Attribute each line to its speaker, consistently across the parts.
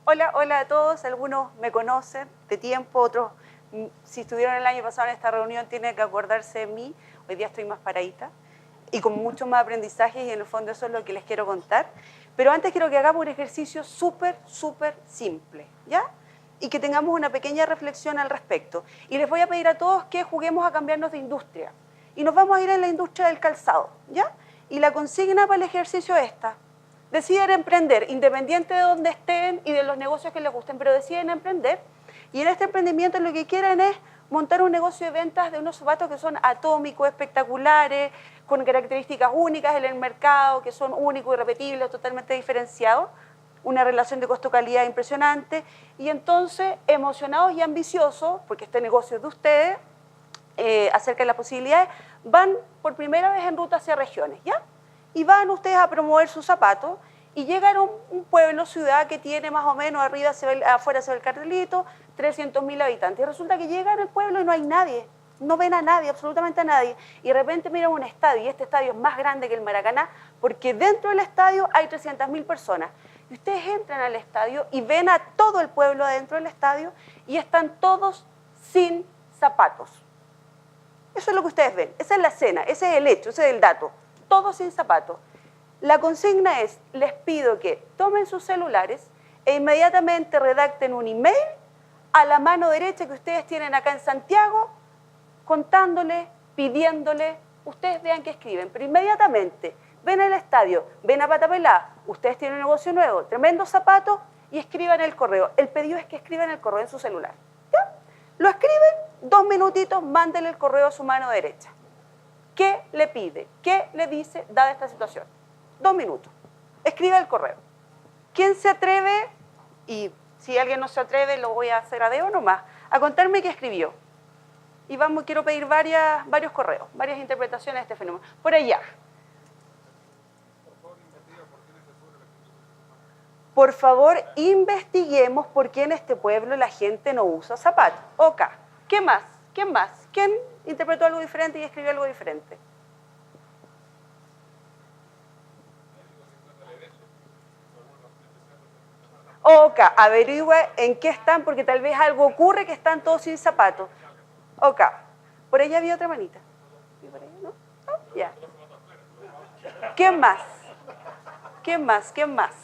Speaker 1: Hola, hola a todos. Algunos me conocen de tiempo, otros, si estuvieron el año pasado en esta reunión, tienen que acordarse de mí. Hoy día estoy más paradita y con mucho más aprendizaje y en el fondo eso es lo que les quiero contar. Pero antes quiero que hagamos un ejercicio súper simple, ¿ya? Y que tengamos una pequeña reflexión al respecto. Y les voy a pedir a todos que juguemos a cambiarnos de industria. Y nos vamos a ir en la industria del calzado, ¿ya? Y la consigna para el ejercicio es esta. Deciden emprender, independiente de donde estén y de los negocios que les gusten, pero deciden emprender. Y en este emprendimiento lo que quieren es montar un negocio de ventas de unos zapatos que son atómicos, espectaculares, con características únicas en el mercado, que son únicos, irrepetibles, totalmente diferenciados, una relación de costo-calidad impresionante, y entonces, emocionados y ambiciosos, porque este negocio es de ustedes, acerca de las posibilidades, van por primera vez en ruta hacia regiones, ¿ya? Y van ustedes a promover sus zapatos y llegan a un pueblo, ciudad que tiene más o menos, afuera se ve el cartelito, 300.000 habitantes. Y resulta que llegan al pueblo y no hay nadie, no ven a nadie, absolutamente a nadie. Y de repente miran un estadio, y este estadio es más grande que el Maracaná, porque dentro del estadio hay 300.000 personas. Y ustedes entran al estadio y ven a todo el pueblo adentro del estadio y están todos sin zapatos. Eso es lo que ustedes ven, esa es la escena, ese es el hecho, ese es el dato. Todos sin zapatos. La consigna es, les pido que tomen sus celulares e inmediatamente redacten un email a la mano derecha que ustedes tienen acá en Santiago, contándole, pidiéndole, ustedes vean qué escriben, pero inmediatamente ven el estadio, ven a Patapelá, ustedes tienen un negocio nuevo, tremendos zapatos, y escriban el correo. El pedido es que escriban el correo en su celular. ¿Ya? Lo escriben, 2 minutitos, mándenle el correo a su mano derecha. ¿Qué le pide? ¿Qué le dice dada esta situación? 2 minutos. Escribe el correo. ¿Quién se atreve? Y si alguien no se atreve, lo voy a hacer a dedo nomás, a contarme qué escribió. Y quiero pedir varios correos, varias interpretaciones de este fenómeno. Por allá. Por favor, investiguemos por qué en este pueblo la gente no usa zapatos. Ok. ¿Qué más? ¿Quién más? ¿Quién interpretó algo diferente y escribió algo diferente? Ok, averigüe en qué están, porque tal vez algo ocurre que están todos sin zapatos. Ok, por ahí había otra manita. ¿Y por ahí no? ¿No? Ya. ¿Quién más? ¿Quién más? ¿Quién más?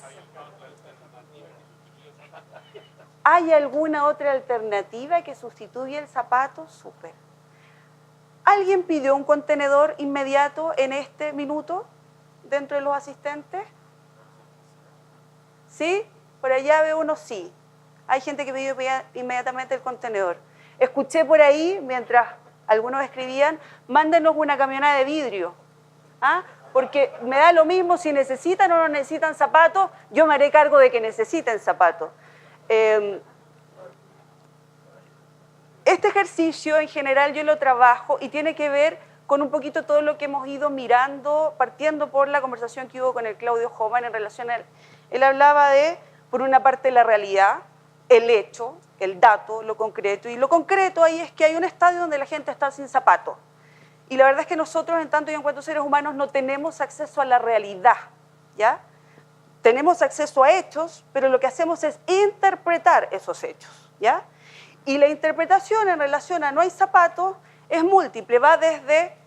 Speaker 1: ¿Hay alguna otra alternativa que sustituya el zapato? Súper. ¿Alguien pidió un contenedor inmediato en este minuto dentro de los asistentes? ¿Sí? Por allá veo uno sí. Hay gente que pidió inmediatamente el contenedor. Escuché por ahí, mientras algunos escribían, mándenos una camioneta de vidrio. ¿Ah? Porque me da lo mismo si necesitan o no necesitan zapatos, yo me haré cargo de que necesiten zapatos. Este ejercicio en general yo lo trabajo y tiene que ver con un poquito todo lo que hemos ido mirando, partiendo por la conversación que hubo con el Claudio Homan en relación a él. Él hablaba de, por una parte, la realidad, el hecho, el dato, lo concreto. Y lo concreto ahí es que hay un estadio donde la gente está sin zapatos. Y la verdad es que nosotros, en tanto y en cuanto seres humanos, no tenemos acceso a la realidad, ¿ya? Tenemos acceso a hechos, pero lo que hacemos es interpretar esos hechos, ¿ya? Y la interpretación en relación a no hay zapatos es múltiple, va desde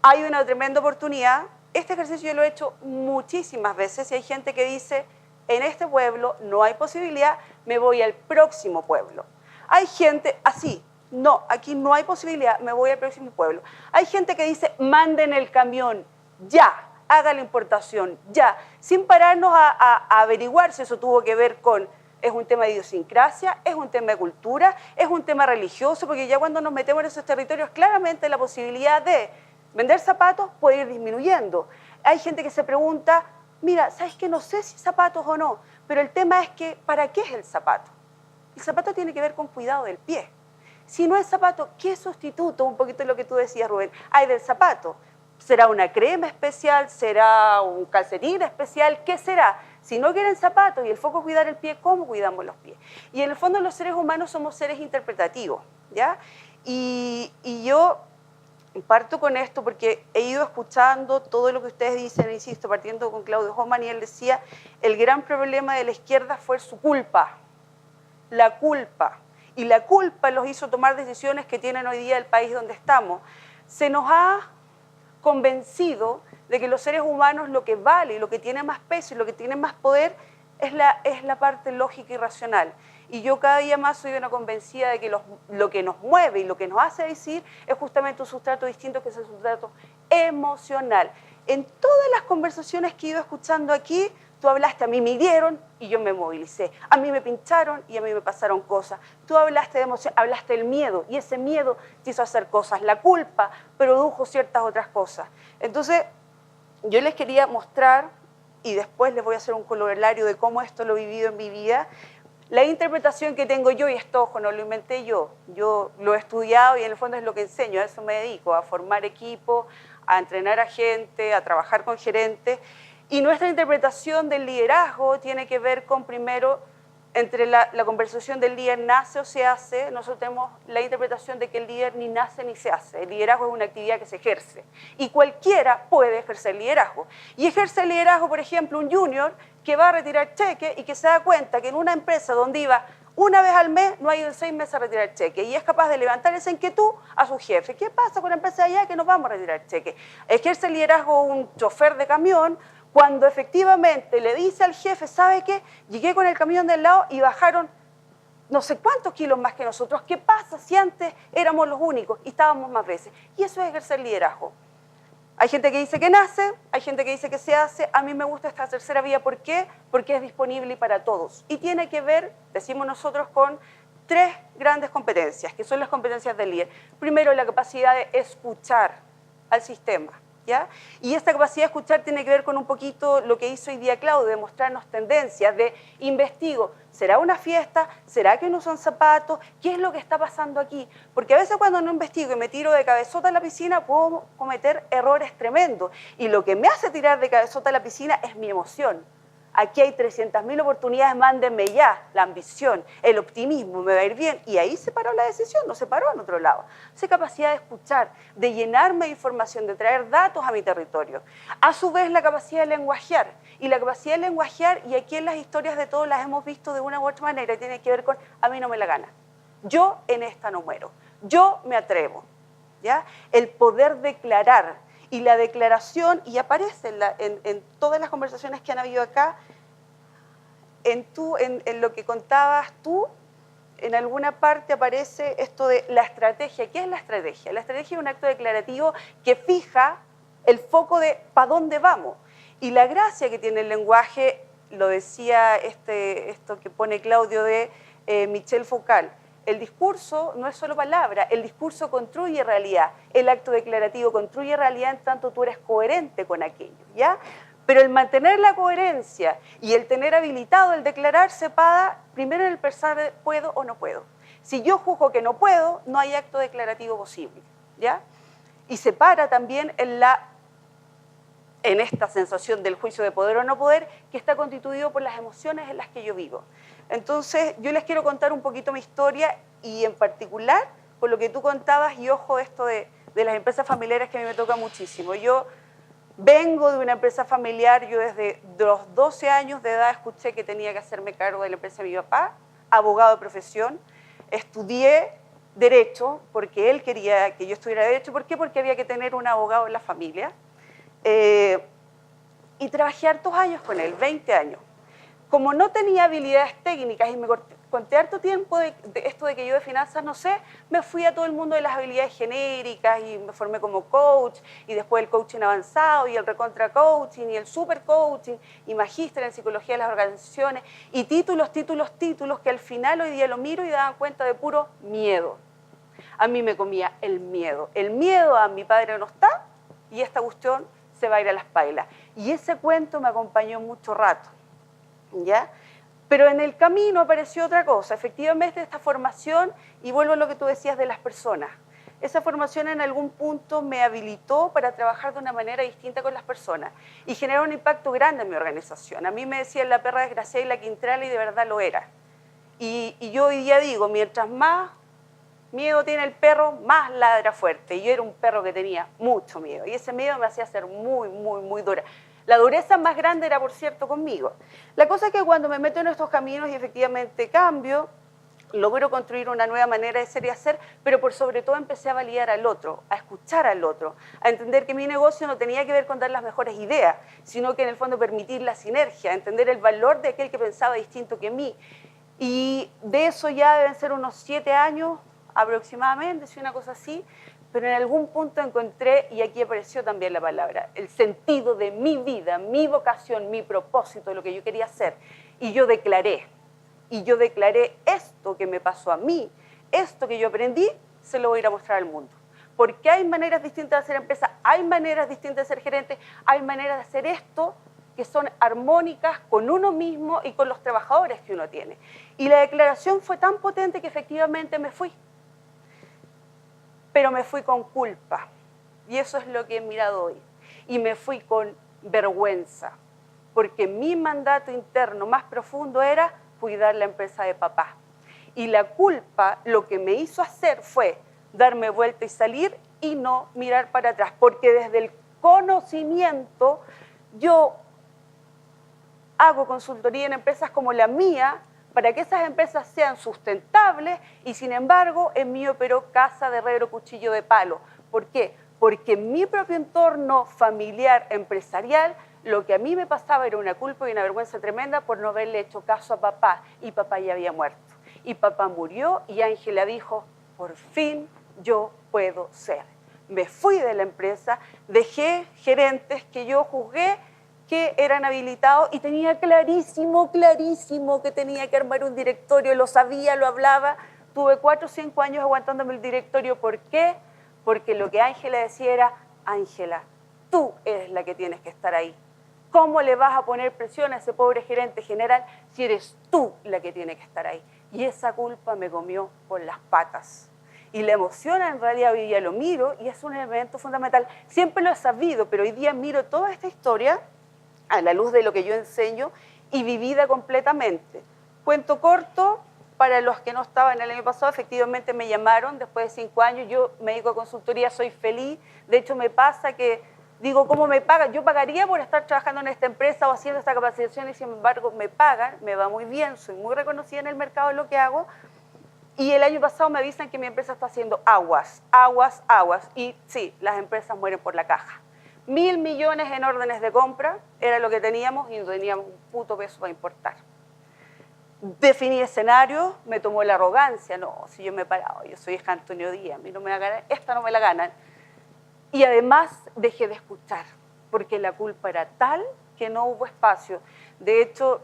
Speaker 1: hay una tremenda oportunidad. Este ejercicio yo lo he hecho muchísimas veces y hay gente que dice, en este pueblo no hay posibilidad, me voy al próximo pueblo. Hay gente así, no, aquí no hay posibilidad, me voy al próximo pueblo. Hay gente que dice, manden el camión ya, haga la importación ya, sin pararnos a averiguar si eso tuvo que ver con, es un tema de idiosincrasia, es un tema de cultura, es un tema religioso, porque ya cuando nos metemos en esos territorios, claramente la posibilidad de vender zapatos puede ir disminuyendo. Hay gente que se pregunta, mira, ¿sabes qué? No sé si zapatos o no, pero el tema es que, ¿para qué es el zapato? El zapato tiene que ver con cuidado del pie. Si no es zapato, ¿qué sustituto? Un poquito lo que tú decías, Rubén, hay del zapato. ¿Será una crema especial? ¿Será un calcetín especial? ¿Qué será? Si no quieren zapatos y el foco es cuidar el pie, ¿cómo cuidamos los pies? Y en el fondo los seres humanos somos seres interpretativos, ¿ya? Y yo parto con esto porque he ido escuchando todo lo que ustedes dicen, insisto, partiendo con Claudio Homan, y él decía, el gran problema de la izquierda fue su culpa, la culpa. Y la culpa los hizo tomar decisiones que tienen hoy día el país donde estamos. Se nos ha convencido de que los seres humanos lo que vale, lo que tiene más peso y lo que tiene más poder es la parte lógica y racional. Y yo cada día más soy una convencida de que lo que nos mueve y lo que nos hace decir es justamente un sustrato distinto, que es el sustrato emocional. En todas las conversaciones que he ido escuchando aquí, tú hablaste, a mí me hirieron y yo me movilicé. A mí me pincharon y a mí me pasaron cosas. Tú hablaste de emoción, hablaste del miedo y ese miedo te hizo hacer cosas. La culpa produjo ciertas otras cosas. Entonces, yo les quería mostrar, y después les voy a hacer un corolario de cómo esto lo he vivido en mi vida, la interpretación que tengo yo, y esto, ojo, no lo inventé yo lo he estudiado y en el fondo es lo que enseño, a eso me dedico, a formar equipo, a entrenar a gente, a trabajar con gerentes. Y nuestra interpretación del liderazgo tiene que ver con, primero, entre la conversación del líder nace o se hace. Nosotros tenemos la interpretación de que el líder ni nace ni se hace. El liderazgo es una actividad que se ejerce. Y cualquiera puede ejercer liderazgo. Y ejerce el liderazgo, por ejemplo, un junior que va a retirar cheque y que se da cuenta que en una empresa donde iba una vez al mes, no ha ido en 6 meses a retirar cheque. Y es capaz de levantar esa inquietud a su jefe. ¿Qué pasa con la empresa de allá que nos vamos a retirar cheque? Ejerce el liderazgo un chofer de camión, cuando efectivamente le dice al jefe, ¿sabe qué? Llegué con el camión del lado y bajaron no sé cuántos kilos más que nosotros. ¿Qué pasa si antes éramos los únicos y estábamos más veces? Y eso es ejercer liderazgo. Hay gente que dice que nace, hay gente que dice que se hace. A mí me gusta esta tercera vía. ¿Por qué? Porque es disponible para todos. Y tiene que ver, decimos nosotros, con 3 grandes competencias, que son las competencias del líder. Primero, la capacidad de escuchar al sistema. ¿Ya? Y esta capacidad de escuchar tiene que ver con un poquito lo que hizo hoy día Claudio, de mostrarnos tendencias, de investigo, ¿será una fiesta? ¿Será que no son zapatos? ¿Qué es lo que está pasando aquí? Porque a veces cuando no investigo y me tiro de cabezota a la piscina, puedo cometer errores tremendos. Y lo que me hace tirar de cabezota a la piscina es mi emoción. Aquí hay 300.000 oportunidades, mándenme ya, la ambición, el optimismo, me va a ir bien. Y ahí se paró la decisión, no se paró en otro lado. Esa capacidad de escuchar, de llenarme de información, de traer datos a mi territorio. A su vez, la capacidad de lenguajear. Y la capacidad de lenguajear, y aquí en las historias de todos las hemos visto de una u otra manera, y tiene que ver con, a mí no me la gana. Yo en esta no muero. Yo me atrevo. ¿Ya? El poder declarar. Y la declaración, y aparece en todas las conversaciones que han habido acá, en lo que contabas tú, en alguna parte aparece esto de la estrategia. ¿Qué es la estrategia? La estrategia es un acto declarativo que fija el foco de para dónde vamos. Y la gracia que tiene el lenguaje, lo decía esto que pone Claudio de Michel Foucault, el discurso no es solo palabra, el discurso construye realidad. El acto declarativo construye realidad en tanto tú eres coherente con aquello, ¿ya? Pero el mantener la coherencia y el tener habilitado el declarar se paga primero en el pensar de puedo o no puedo. Si yo juzgo que no puedo, no hay acto declarativo posible, ¿ya? Y se para también en esta sensación del juicio de poder o no poder, que está constituido por las emociones en las que yo vivo. Entonces, yo les quiero contar un poquito mi historia y en particular, por lo que tú contabas, y ojo esto de las empresas familiares que a mí me toca muchísimo. Yo vengo de una empresa familiar, yo desde los 12 años de edad escuché que tenía que hacerme cargo de la empresa de mi papá, abogado de profesión, estudié Derecho porque él quería que yo estudiara Derecho. ¿Por qué? Porque había que tener un abogado en la familia. Y trabajé hartos años con él, 20 años. Como no tenía habilidades técnicas y me conté harto tiempo de esto de que yo de finanzas no sé, me fui a todo el mundo de las habilidades genéricas y me formé como coach y después el coaching avanzado y el recontra coaching y el super coaching y magíster en psicología de las organizaciones y títulos que al final hoy día lo miro y daban cuenta de puro miedo. A mí me comía el miedo a mi padre no está y esta cuestión se va a ir a las pailas. Y ese cuento me acompañó mucho rato, ¿ya? Pero en el camino apareció otra cosa, efectivamente esta formación, y vuelvo a lo que tú decías de las personas, esa formación en algún punto me habilitó para trabajar de una manera distinta con las personas y generó un impacto grande en mi organización. A mí me decían la perra desgraciada y la quintrala y de verdad lo era. Y yo hoy día digo, mientras más miedo tiene el perro, más ladra fuerte. Y yo era un perro que tenía mucho miedo y ese miedo me hacía ser muy dura. La dureza más grande era, por cierto, conmigo. La cosa es que cuando me meto en estos caminos y efectivamente cambio, logro construir una nueva manera de ser y hacer, pero por sobre todo empecé a validar al otro, a escuchar al otro, a entender que mi negocio no tenía que ver con dar las mejores ideas, sino que en el fondo permitir la sinergia, entender el valor de aquel que pensaba distinto que mí. Y de eso ya deben ser unos 7 años aproximadamente, si una cosa así, pero en algún punto encontré, y aquí apareció también la palabra, el sentido de mi vida, mi vocación, mi propósito, lo que yo quería hacer. Y yo declaré esto que me pasó a mí, esto que yo aprendí, se lo voy a ir a mostrar al mundo. Porque hay maneras distintas de hacer empresa, hay maneras distintas de ser gerente, hay maneras de hacer esto que son armónicas con uno mismo y con los trabajadores que uno tiene. Y la declaración fue tan potente que efectivamente me fui. Pero me fui con culpa. Y eso es lo que he mirado hoy. Y me fui con vergüenza. Porque mi mandato interno más profundo era cuidar la empresa de papá. Y la culpa lo que me hizo hacer fue darme vuelta y salir y no mirar para atrás. Porque desde el conocimiento yo hago consultoría en empresas como la mía para que esas empresas sean sustentables y sin embargo en mí operó casa de herrero, cuchillo de palo. ¿Por qué? Porque en mi propio entorno familiar, empresarial, lo que a mí me pasaba era una culpa y una vergüenza tremenda por no haberle hecho caso a papá y papá ya había muerto. Y papá murió y Ángela dijo, por fin yo puedo ser. Me fui de la empresa, dejé gerentes que yo juzgué que eran habilitados y tenía clarísimo que tenía que armar un directorio, lo sabía, lo hablaba. Tuve 4 o 5 años aguantándome el directorio. ¿Por qué? Porque lo que Ángela decía era, Ángela, tú eres la que tienes que estar ahí. ¿Cómo le vas a poner presión a ese pobre gerente general si eres tú la que tiene que estar ahí? Y esa culpa me comió por las patas. Y la emoción en realidad hoy día lo miro y es un elemento fundamental. Siempre lo he sabido, pero hoy día miro toda esta historia a la luz de lo que yo enseño y vivida completamente. Cuento corto, para los que no estaban el año pasado, efectivamente me llamaron después de 5 años, yo me dedico a consultoría, soy feliz, de hecho me pasa que digo, ¿cómo me pagan? Yo pagaría por estar trabajando en esta empresa o haciendo esta capacitación y sin embargo me pagan, me va muy bien, soy muy reconocida en el mercado de lo que hago y el año pasado me avisan que mi empresa está haciendo aguas y sí, las empresas mueren por la caja. 1.000 millones en órdenes de compra, era lo que teníamos y no teníamos un puto peso para importar. Definí escenarios, me tomó la arrogancia, no, si yo me he parado, yo soy hija de Antonio Díaz, a mí no me la ganan, esta no me la ganan. Y además dejé de escuchar, porque la culpa era tal que no hubo espacio. De hecho,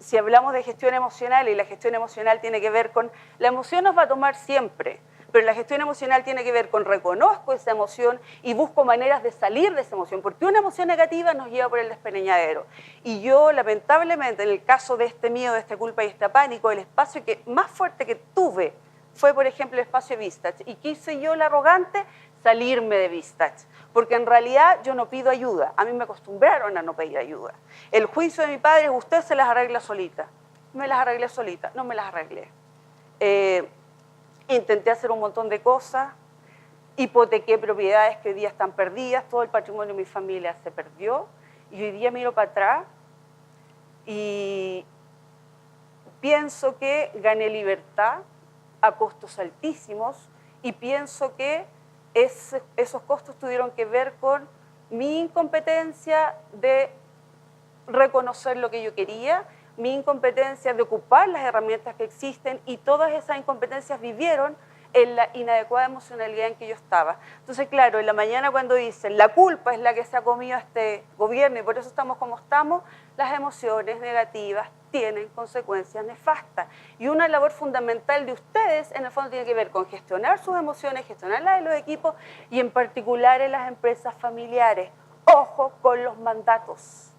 Speaker 1: si hablamos de gestión emocional y la gestión emocional tiene que ver con, la emoción nos va a tomar siempre, pero la gestión emocional tiene que ver con reconozco esa emoción y busco maneras de salir de esa emoción, porque una emoción negativa nos lleva por el despeñadero. Y yo, lamentablemente, en el caso de este miedo, de esta culpa y este pánico, el espacio que más fuerte que tuve fue, por ejemplo, el espacio de Vistage. Y quise yo, la arrogante, salirme de Vistage, porque en realidad yo no pido ayuda. A mí me acostumbraron a no pedir ayuda. El juicio de mi padre es, usted se las arregla solita. Me las arreglé solita, no me las arreglé. Intenté hacer un montón de cosas, hipotequé propiedades que hoy día están perdidas, todo el patrimonio de mi familia se perdió, y hoy día miro para atrás y pienso que gané libertad a costos altísimos y pienso que esos costos tuvieron que ver con mi incompetencia de reconocer lo que yo quería, mi incompetencia de ocupar las herramientas que existen y todas esas incompetencias vivieron en la inadecuada emocionalidad en que yo estaba. Entonces, claro, en la mañana cuando dicen la culpa es la que se ha comido a este gobierno y por eso estamos como estamos, las emociones negativas tienen consecuencias nefastas. Y una labor fundamental de ustedes, en el fondo, tiene que ver con gestionar sus emociones, gestionar las de los equipos y en particular en las empresas familiares. Ojo con los mandatos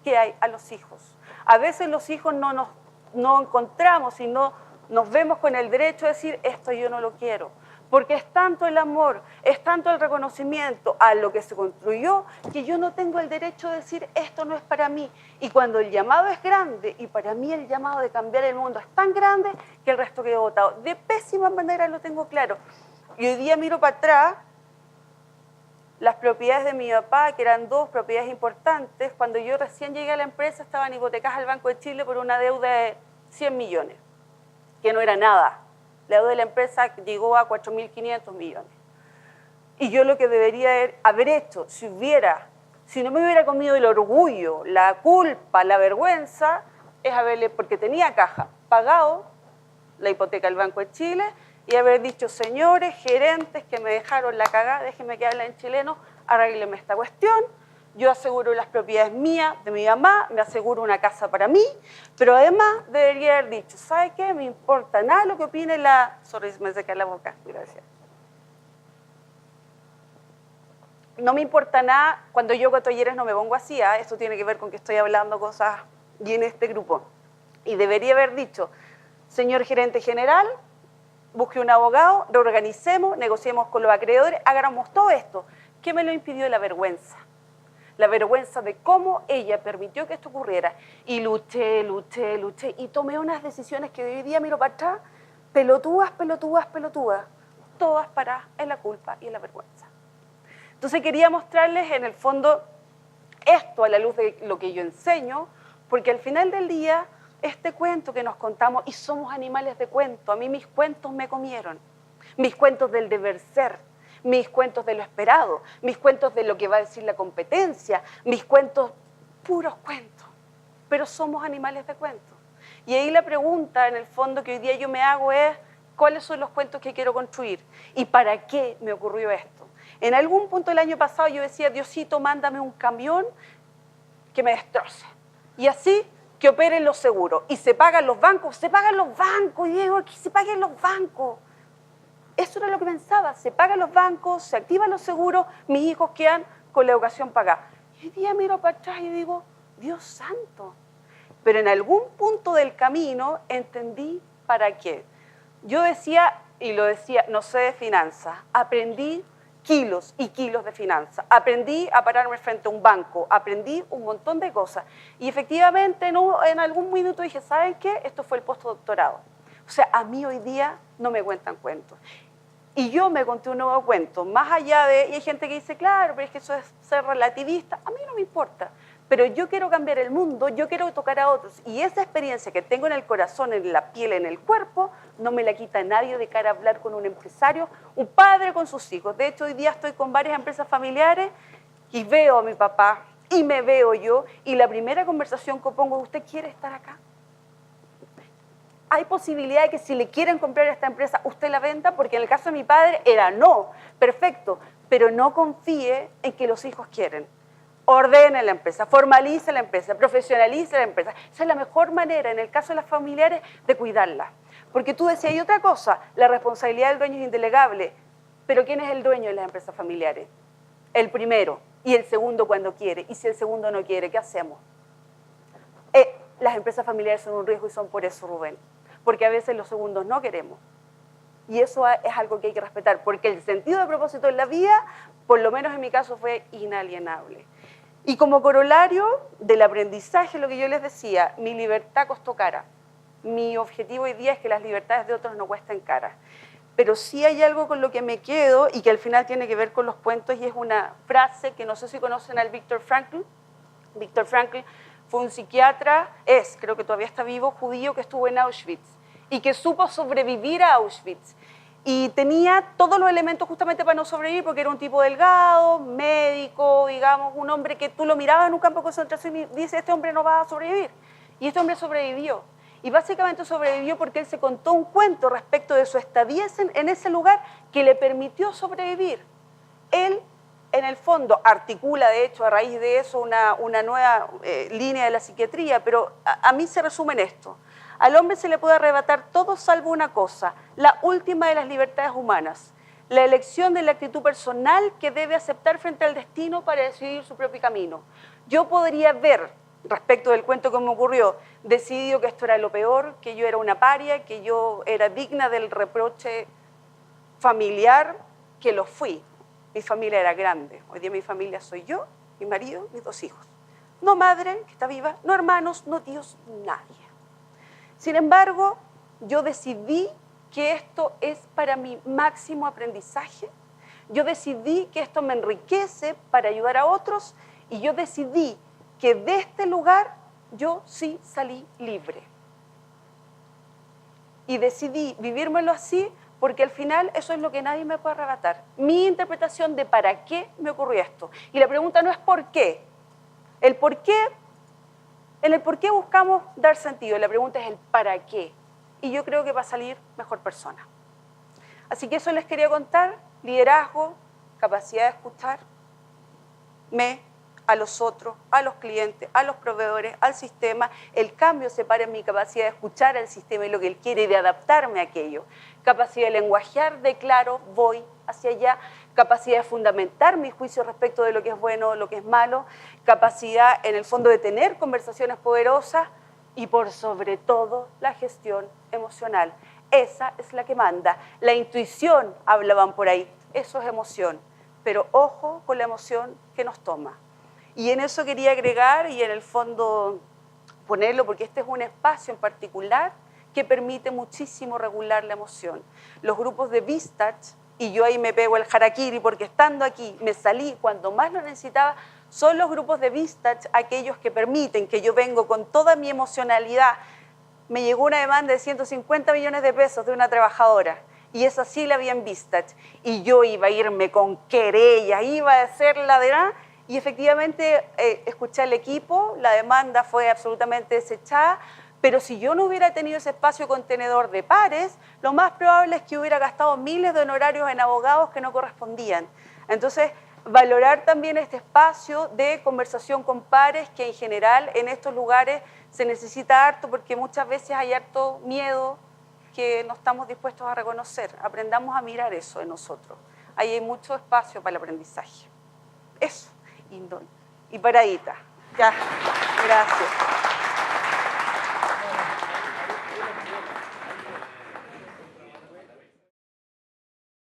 Speaker 1: que hay a los hijos. A veces los hijos no encontramos y no nos vemos con el derecho de decir esto yo no lo quiero, porque es tanto el amor, es tanto el reconocimiento a lo que se construyó que yo no tengo el derecho de decir esto no es para mí. Y cuando el llamado es grande, y para mí el llamado de cambiar el mundo es tan grande que el resto quedó botado. De pésima manera lo tengo claro. Y hoy día miro para atrás las propiedades de mi papá, que eran 2 propiedades importantes, cuando yo recién llegué a la empresa estaban hipotecadas al Banco de Chile por una deuda de 100 millones. que no era nada. La deuda de la empresa llegó a 4.500 millones. Y yo lo que debería haber hecho, si no me hubiera comido el orgullo, la culpa, la vergüenza, es haberle, porque tenía caja, pagado la hipoteca del Banco de Chile y haber dicho, señores gerentes que me dejaron la cagada, déjenme que hable en chileno, arrégleme esta cuestión, yo aseguro las propiedades mías, de mi mamá, me aseguro una casa para mí, pero además debería haber dicho, ¿sabe qué? Me importa nada lo que opine la... Sorry, me seca la boca, gracias. No me importa nada, cuando yo con talleres no me pongo así, ¿eh? Esto tiene que ver con que estoy hablando cosas y en este grupo. Y debería haber dicho, señor gerente general, busque un abogado, reorganicemos, negociemos con los acreedores, hagamos todo esto. ¿Qué me lo impidió? La vergüenza. La vergüenza de cómo ella permitió que esto ocurriera. Y luché, y tomé unas decisiones que hoy día miro para atrás, pelotudas, todas paradas en la culpa y en la vergüenza. Entonces quería mostrarles en el fondo esto a la luz de lo que yo enseño, porque al final del día, este cuento que nos contamos, y somos animales de cuento, a mí mis cuentos me comieron, mis cuentos del deber ser, mis cuentos de lo esperado, mis cuentos de lo que va a decir la competencia, mis cuentos, puros cuentos, pero somos animales de cuento. Y ahí la pregunta, en el fondo, que hoy día yo me hago es, ¿cuáles son los cuentos que quiero construir? ¿Y para qué me ocurrió esto? En algún punto del año pasado yo decía, Diosito, mándame un camión que me destroce. Y así que operen los seguros. Y se pagan los bancos, Diego, que se paguen los bancos. Eso era lo que pensaba, se pagan los bancos, se activan los seguros, mis hijos quedan con la educación pagada. Y hoy día miro para atrás y digo, Dios santo. Pero en algún punto del camino entendí para qué. Yo decía, y lo decía, no sé de finanzas, aprendí kilos y kilos de finanzas, aprendí a pararme frente a un banco, aprendí un montón de cosas. Y efectivamente en algún minuto dije, ¿saben qué? Esto fue el postdoctorado. O sea, a mí hoy día no me cuentan cuentos. Y yo me conté un nuevo cuento, más allá de... Y hay gente que dice, claro, pero es que eso es ser relativista. A mí no me importa. Pero yo quiero cambiar el mundo, yo quiero tocar a otros. Y esa experiencia que tengo en el corazón, en la piel, en el cuerpo, no me la quita nadie de cara a hablar con un empresario, un padre con sus hijos. De hecho, hoy día estoy con varias empresas familiares y veo a mi papá y me veo yo. Y la primera conversación que pongo, ¿usted quiere estar acá? Hay posibilidad de que si le quieren comprar esta empresa, usted la venda, porque en el caso de mi padre era no, perfecto, pero no confíe en que los hijos quieren. Ordene la empresa, formalice la empresa, profesionalice la empresa. Esa es la mejor manera, en el caso de las familiares, de cuidarla. Porque tú decías, y otra cosa, la responsabilidad del dueño es indelegable, pero ¿quién es el dueño de las empresas familiares? El primero, y el segundo cuando quiere. Y si el segundo no quiere, ¿qué hacemos? Las empresas familiares son un riesgo y son por eso, Rubén. Porque a veces los segundos no queremos. Y eso es algo que hay que respetar, porque el sentido de propósito en la vida, por lo menos en mi caso, fue inalienable. Y como corolario del aprendizaje, lo que yo les decía, mi libertad costó cara. Mi objetivo hoy día es que las libertades de otros no cuesten cara. Pero sí hay algo con lo que me quedo y que al final tiene que ver con los cuentos, y es una frase que no sé si conocen al Viktor Frankl. Viktor Frankl fue un psiquiatra, creo que todavía está vivo, judío, que estuvo en Auschwitz y que supo sobrevivir a Auschwitz. Y tenía todos los elementos justamente para no sobrevivir, porque era un tipo delgado, médico, digamos, un hombre que tú lo mirabas en un campo de concentración y dices, este hombre no va a sobrevivir. Y este hombre sobrevivió. Y básicamente sobrevivió porque él se contó un cuento respecto de su estadía en ese lugar que le permitió sobrevivir. Él, en el fondo, articula, de hecho, a raíz de eso, una nueva línea de la psiquiatría, pero a mí se resume en esto. Al hombre se le puede arrebatar todo salvo una cosa, la última de las libertades humanas, la elección de la actitud personal que debe aceptar frente al destino para decidir su propio camino. Yo podría ver, respecto del cuento que me ocurrió, decidido que esto era lo peor, que yo era una paria, que yo era digna del reproche familiar, que lo fui. Mi familia era grande. Hoy día mi familia soy yo, mi marido, mis 2 hijos. No madre, que está viva, no hermanos, no tíos, nadie. Sin embargo, yo decidí que esto es para mi máximo aprendizaje, yo decidí que esto me enriquece para ayudar a otros, y yo decidí que de este lugar yo sí salí libre. Y decidí vivírmelo así porque al final eso es lo que nadie me puede arrebatar. Mi interpretación de para qué me ocurrió esto. Y la pregunta no es por qué. El por qué, en el por qué buscamos dar sentido. La pregunta es el para qué. Y yo creo que va a salir mejor persona. Así que eso les quería contar. Liderazgo, capacidad de escucharme, a los otros, a los clientes, a los proveedores, al sistema. El cambio se para en mi capacidad de escuchar al sistema y lo que él quiere y de adaptarme a aquello. Capacidad de lenguajear, de claro, voy hacia allá. Capacidad de fundamentar mi juicio respecto de lo que es bueno o lo que es malo. Capacidad, en el fondo, de tener conversaciones poderosas y, por sobre todo, la gestión emocional. Esa es la que manda. La intuición, hablaban por ahí, eso es emoción. Pero ojo con la emoción que nos toma. Y en eso quería agregar y en el fondo ponerlo, porque este es un espacio en particular que permite muchísimo regular la emoción. Los grupos de Vistage, y yo ahí me pego el harakiri porque estando aquí me salí cuando más lo necesitaba, son los grupos de Vistage aquellos que permiten que yo vengo con toda mi emocionalidad. Me llegó una demanda de 150 millones de pesos de una trabajadora y esa sí la vi en Vistage. Y yo iba a irme con querella, iba a hacer la de nada. Y efectivamente escuché al equipo, la demanda fue absolutamente desechada, pero si yo no hubiera tenido ese espacio contenedor de pares, lo más probable es que hubiera gastado miles de honorarios en abogados que no correspondían. Entonces, valorar también este espacio de conversación con pares, que en general en estos lugares se necesita harto porque muchas veces hay harto miedo que no estamos dispuestos a reconocer. Aprendamos a mirar eso en nosotros. Ahí hay mucho espacio para el aprendizaje. Eso. Y paradita. Ya, gracias.